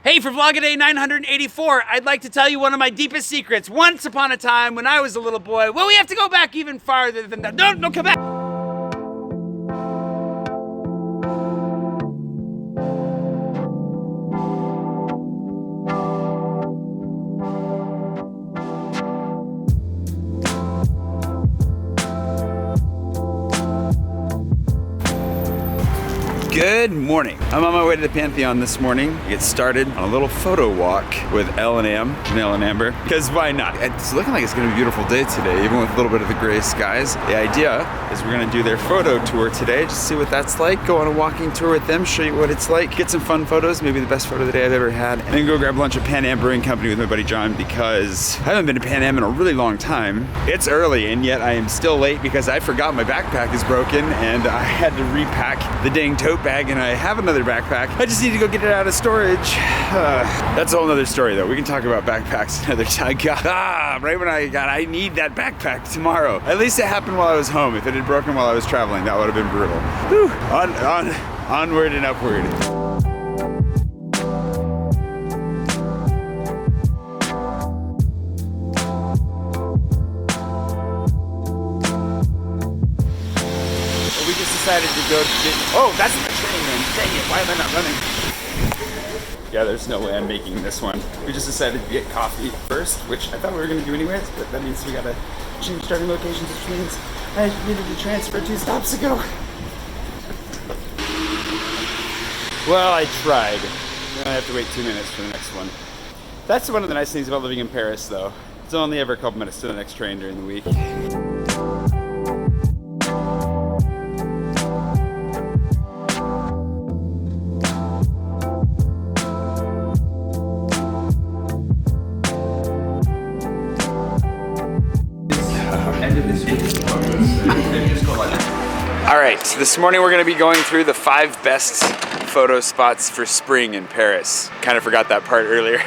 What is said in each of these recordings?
Hey, for Vlogaday 984, I'd like to tell you one of my deepest secrets. Once upon a time, when I was a little boy, well, we have to go back even farther than that. No, come back. Good morning. I'm on my way to the Pantheon this morning to get started on a little photo walk with Nell and Amber, because why not? It's looking like it's gonna be a beautiful day today, even with a little bit of the gray skies. The idea is we're gonna do their photo tour today, just see what that's like, go on a walking tour with them, show you what it's like, get some fun photos, maybe the best photo of the day I've ever had, and then go grab lunch at Pan Am Brewing Company with my buddy John, because I haven't been to Pan Am in a really long time. It's early, and yet I am still late because I forgot my backpack is broken, and I had to repack the dang tote bag, and I have another backpack. I just need to go get it out of storage. That's a whole nother story though. We can talk about backpacks another time. Right when I need that backpack tomorrow. At least it happened while I was home. If it had broken while I was traveling, that would have been brutal. Whew. Onward and upward. Decided to go to oh, that's the train then. Dang it, why am I not running? Yeah, there's no way I'm making this one. We just decided to get coffee first, which I thought we were gonna do anyways, but that means we gotta change starting locations, which means I needed to transfer 2 stops ago. Well, I tried. I have to wait 2 minutes for the next one. That's one of the nice things about living in Paris though. It's only ever a couple minutes to the next train during the week. Alright, so this morning we're going to be going through the 5 best photo spots for spring in Paris. Kind of forgot that part earlier.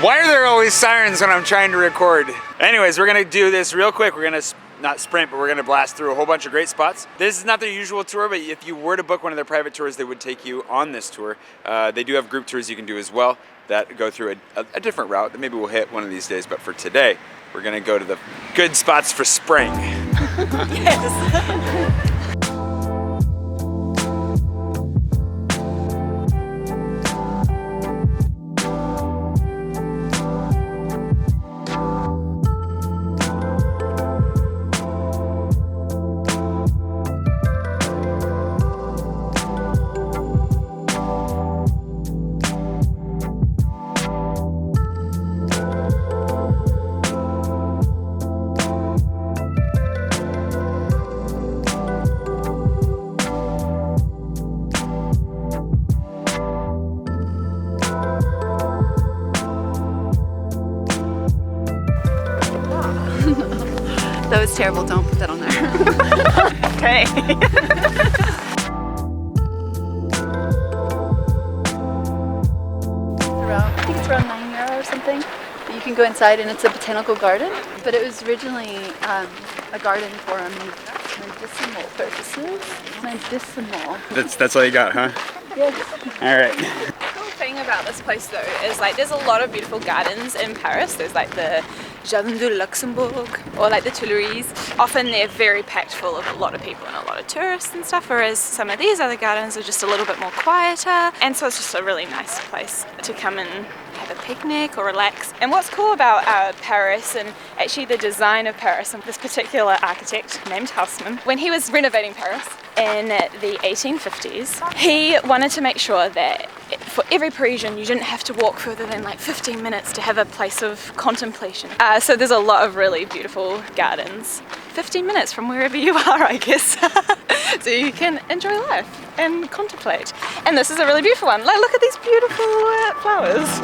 Why are there always sirens when I'm trying to record? Anyways, we're going to do this real quick. We're going to not sprint, but we're going to blast through a whole bunch of great spots. This is not their usual tour, but if you were to book one of their private tours, they would take you on this tour. They do have group tours you can do as well that go through a different route that maybe we'll hit one of these days, but for today, we're going to go to the good spots for spring. Yes. That was terrible, don't put that on there. Okay. I think it's around €9 or something. You can go inside and it's a botanical garden, but it was originally a garden for medicinal purposes. Medicinal. That's all you got, huh? Yes. All right. The cool thing about this place though is like there's a lot of beautiful gardens in Paris. There's like the Jardin de Luxembourg or like the Tuileries. Often they're very packed full of a lot of people and a lot of tourists and stuff, whereas some of these other gardens are just a little bit more quieter, and so it's just a really nice place to come and have a picnic or relax. And what's cool about Paris, and actually the design of Paris, and this particular architect named Haussmann, when he was renovating Paris in the 1850s, he wanted to make sure that for every Parisian you didn't have to walk further than like 15 minutes to have a place of contemplation. So there's a lot of really beautiful gardens. 15 minutes from wherever you are, I guess. So you can enjoy life and contemplate. And this is a really beautiful one. Like, look at these beautiful flowers.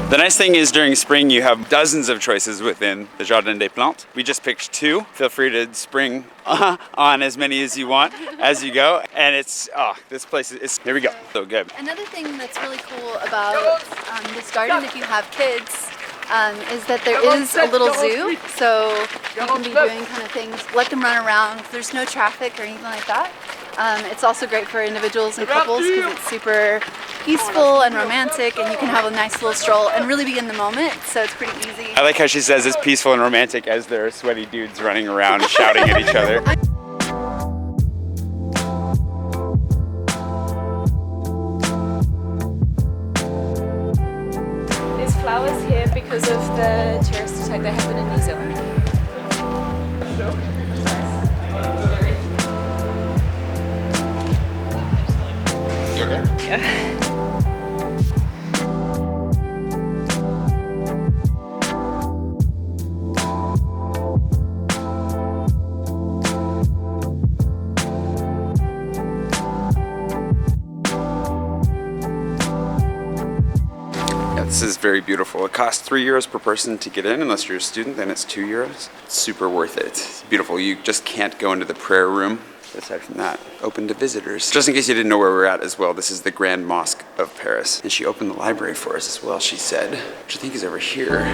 The nice thing is during spring you have dozens of choices within the Jardin des Plantes. We just picked 2. Feel free to spring on as many as you want as you go. And it's, this place is, here we go, so good. Another thing that's really cool about this garden, if you have kids, is that there is a little zoo, so you can be doing kind of things, let them run around. There's no traffic or anything like that. It's also great for individuals and couples because it's super peaceful and romantic, and you can have a nice little stroll and really be in the moment, so it's pretty easy. I like how she says it's peaceful and romantic as there are sweaty dudes running around shouting at each other. There's flowers here because of the tourist attack that happened in New Zealand. You okay? Yeah. This is very beautiful. It costs €3 per person to get in. Unless you're a student, then it's €2. It's super worth it. It's beautiful. You just can't go into the prayer room. Aside from that, open to visitors. Just in case you didn't know where we're at as well, this is the Grand Mosque of Paris. And she opened the library for us as well, she said, which I think is over here.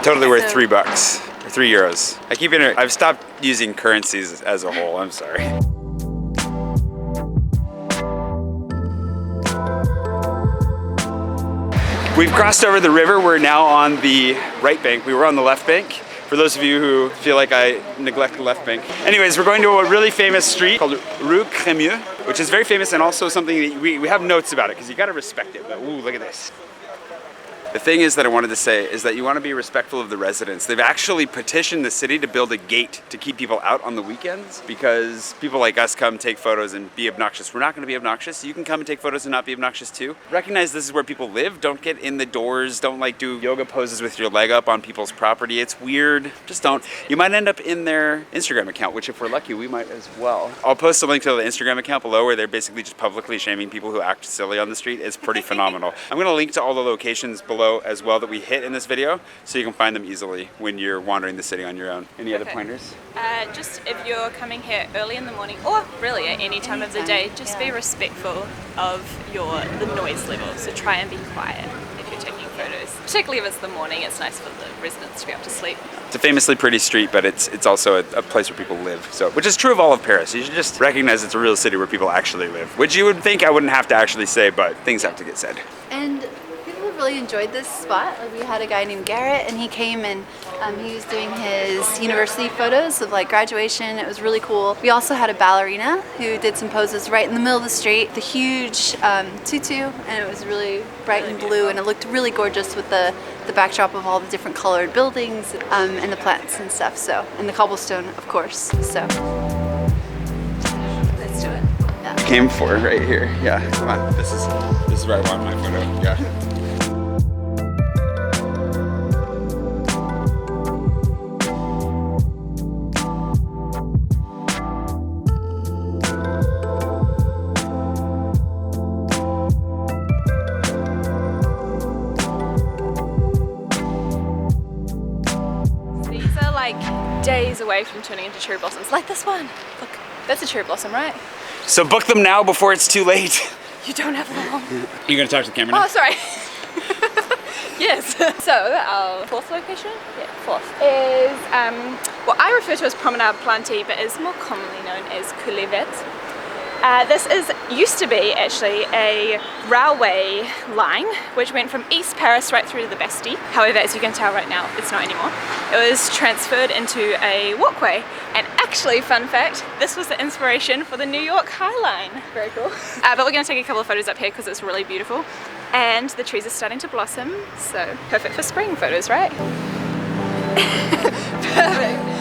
Totally worth $3 or €3. I've stopped using currencies as a whole, I'm sorry. We've crossed over the river. We're now on the right bank. We were on the left bank. For those of you who feel like I neglect the left bank. Anyways, we're going to a really famous street called Rue Crémieux, which is very famous and also something that we have notes about it because you gotta respect it. But, ooh, look at this. The thing is that I wanted to say is that you want to be respectful of the residents. They've actually petitioned the city to build a gate to keep people out on the weekends because people like us come take photos and be obnoxious. We're not going to be obnoxious. You can come and take photos and not be obnoxious too. Recognize this is where people live. Don't get in the doors. Don't like do yoga poses with your leg up on people's property. It's weird. Just don't. You might end up in their Instagram account, which if we're lucky, we might as well. I'll post a link to the Instagram account below where they're basically just publicly shaming people who act silly on the street. It's pretty phenomenal. I'm going to link to all the locations below as well that we hit in this video so you can find them easily when you're wandering the city on your own. Any other pointers? Just if you're coming here early in the morning or really at any time of the day, just be respectful of the noise level. So try and be quiet if you're taking photos. Particularly if it's the morning, it's nice for the residents to be able to sleep. It's a famously pretty street, but it's also a place where people live. So, which is true of all of Paris. You should just recognize it's a real city where people actually live, which you would think I wouldn't have to actually say, but things have to get said. And people really enjoyed this spot. Like we had a guy named Garrett, and he came and he was doing his university photos of like graduation. It was really cool. We also had a ballerina who did some poses right in the middle of the street, the huge tutu, and it was really bright and blue, and it looked really gorgeous with the backdrop of all the different colored buildings and the plants and stuff. So, and the cobblestone, of course. So let's do it. Yeah. Came for right here. Yeah, come on. This is where I want my photo. Yeah. Days away from turning into cherry blossoms, like this one. Look, that's a cherry blossom, right? So book them now before it's too late. You don't have long. You're gonna talk to the camera now? Oh, sorry. Yes. So our fourth location, fourth, is what I refer to as Promenade Plantée, but is more commonly known as Coulevet. This used to be actually a railway line which went from East Paris right through to the Bastille. However, as you can tell right now, it's not anymore. It was transferred into a walkway, and actually, fun fact, this was the inspiration for the New York High Line. Very cool. But we're going to take a couple of photos up here because it's really beautiful, and the trees are starting to blossom, so perfect for spring photos, right? Perfect.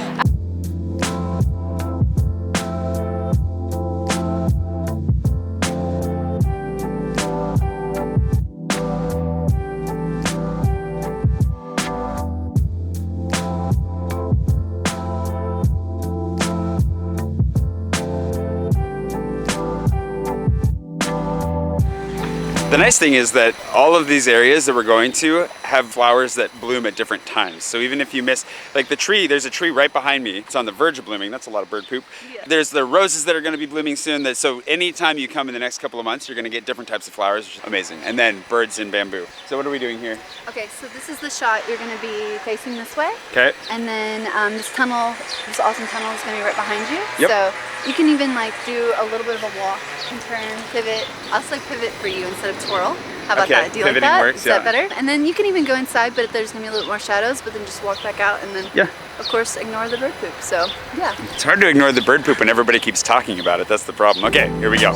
The nice thing is that all of these areas that we're going to have flowers that bloom at different times. So even if you miss, like the tree, there's a tree right behind me. It's on the verge of blooming. That's a lot of bird poop. Yeah. There's the roses that are going to be blooming soon. So anytime you come in the next couple of months, you're going to get different types of flowers, which is amazing. And then birds in bamboo. So what are we doing here? Okay, so this is the shot. You're going to be facing this way. Okay. And then this tunnel, this awesome tunnel is going to be right behind you. Yep. So you can even like do a little bit of a walk and turn, pivot. I'll say pivot for you instead of twirl. How about that? Do you like pivoting that? works, Is that better? And then you can even go inside, but there's going to be a little bit more shadows, but then just walk back out and then, of course, ignore the bird poop. So, yeah. It's hard to ignore the bird poop when everybody keeps talking about it. That's the problem. Okay, here we go.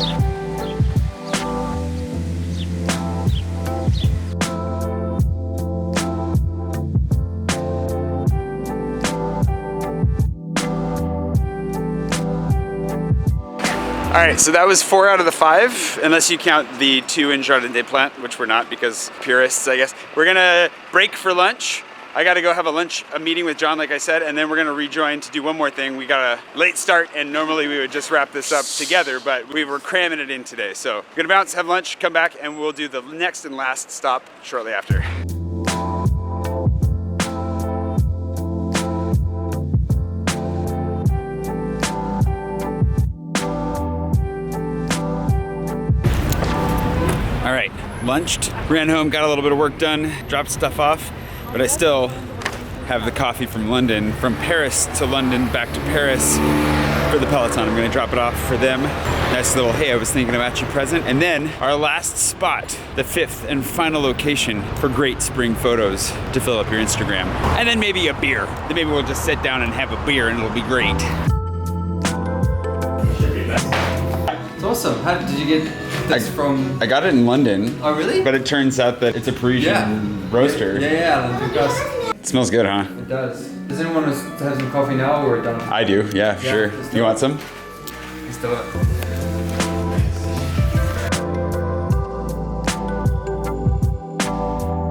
All right, so that was 4 out of the 5, unless you count the 2 in Jardin des Plantes, which we're not because purists, I guess. We're gonna break for lunch. I gotta go have a meeting with John, like I said, and then we're gonna rejoin to do one more thing. We got a late start, and normally we would just wrap this up together, but we were cramming it in today. So we're gonna bounce, have lunch, come back, and we'll do the next and last stop shortly after. All right, lunched, ran home, got a little bit of work done, dropped stuff off, but I still have the coffee from London, from Paris to London, back to Paris for the Peloton. I'm gonna drop it off for them. Nice little, hey, I was thinking about you present. And then our last spot, the 5th and final location for great spring photos to fill up your Instagram. And then maybe a beer. Then maybe we'll just sit down and have a beer and it'll be great. It's awesome. How did you get this from? I got it in London. Oh, really? But it turns out that it's a Parisian roaster. Yeah, because It smells good, huh? it does. Does anyone want to have some coffee now or done? I do, yeah, sure. let's do You it. want some? Let's do it.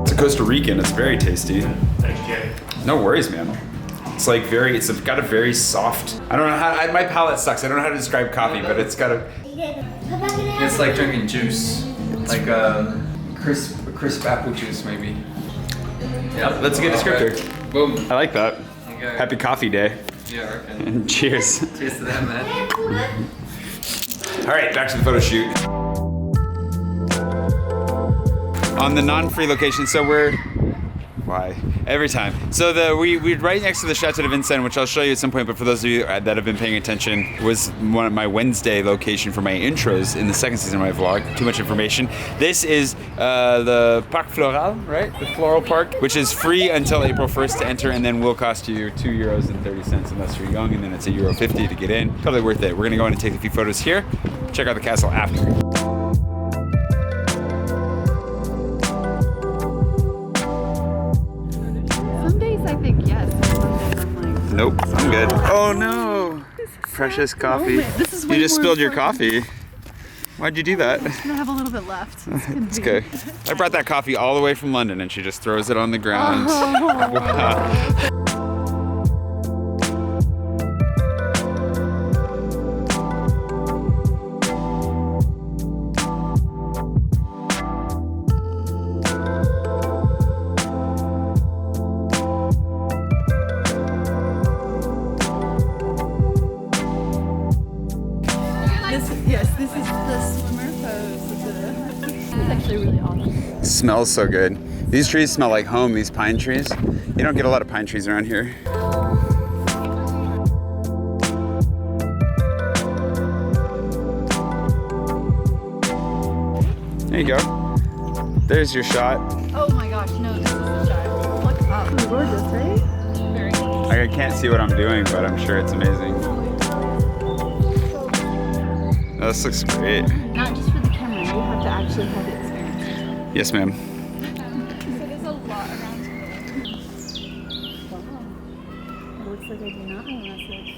It's a Costa Rican, it's very tasty. Thank you. No worries, man. It's like it's got a very soft, I don't know how, my palate sucks. I don't know how to describe coffee, but it's got a, It's like drinking juice, like crisp apple juice maybe. Yeah, that's a good descriptor. Boom. I like that. Okay. Happy coffee day. Yeah, I reckon. And cheers. Cheers to that, man. All right, back to the photo shoot. On the non-free location, so why? Every time. So we're right next to the Chateau de Vincennes, which I'll show you at some point, but for those of you that have been paying attention, was one of my Wednesday location for my intros in the second season of my vlog. Too much information. This is the Parc Floral, right? The Floral Park, which is free until April 1st to enter, and then will cost you €2.30 unless you're young, and then it's €1.50 to get in. Totally worth it. We're gonna go in and take a few photos here. Check out the castle after. I think yes. I'm Nope, I'm good. Oh no! Precious coffee. This is You way just more spilled your important. coffee. Why'd you do that? I have a little bit left. It's okay. I brought that coffee all the way from London and she just throws it on the ground. Oh. Wow. This is the swimmer pose. This is actually really awesome. Smells so good. These trees smell like home, these pine trees. You don't get a lot of pine trees around here. There you go. There's your shot. Oh my gosh, no, this is the shot. Look up. It's gorgeous, right? Very nice. I can't see what I'm doing, but I'm sure it's amazing. Oh, this looks great. Not just for the camera, you have to actually have the experience. Yes, ma'am. So there's a lot around here. Wow. It looks like I do not have a message.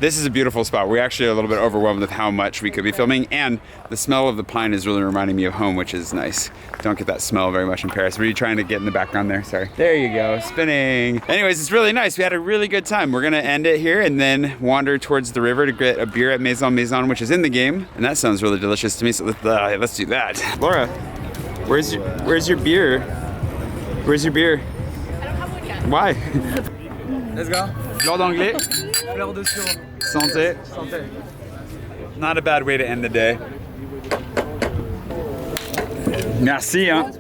This is a beautiful spot. We're actually a little bit overwhelmed with how much we could be filming, and the smell of the pine is really reminding me of home, which is nice. Don't get that smell very much in Paris. Were you trying to get in the background there? Sorry. There you go, spinning. Anyways, it's really nice. We had a really good time. We're gonna end it here and then wander towards the river to get a beer at Maison Maison, which is in the game, and that sounds really delicious to me, so let's do that. Laura, where's your beer? Where's your beer? I don't have one yet. Why? Let's go. Fleur d'anglais. Fleur de Sureau. Santé. Santé. Not a bad way to end the day. Merci, hein?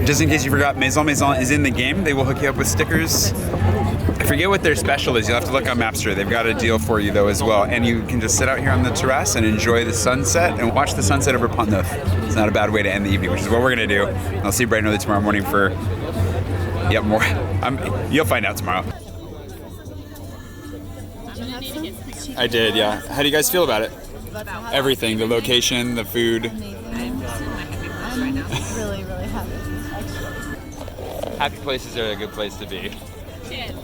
Just in case you forgot, Maison Maison is in the game. They will hook you up with stickers. I forget what their special is. You'll have to look on Mapster. They've got a deal for you though as well. And you can just sit out here on the terrace and enjoy the sunset and watch the sunset over Pont Neuf. It's not a bad way to end the evening, which is what we're gonna do. I'll see you bright and early tomorrow morning for, yep, more. You'll find out tomorrow. I did, yeah. How do you guys feel about it? Everything, the location, the food. I'm really, really happy. Happy places are a good place to be. Cheers.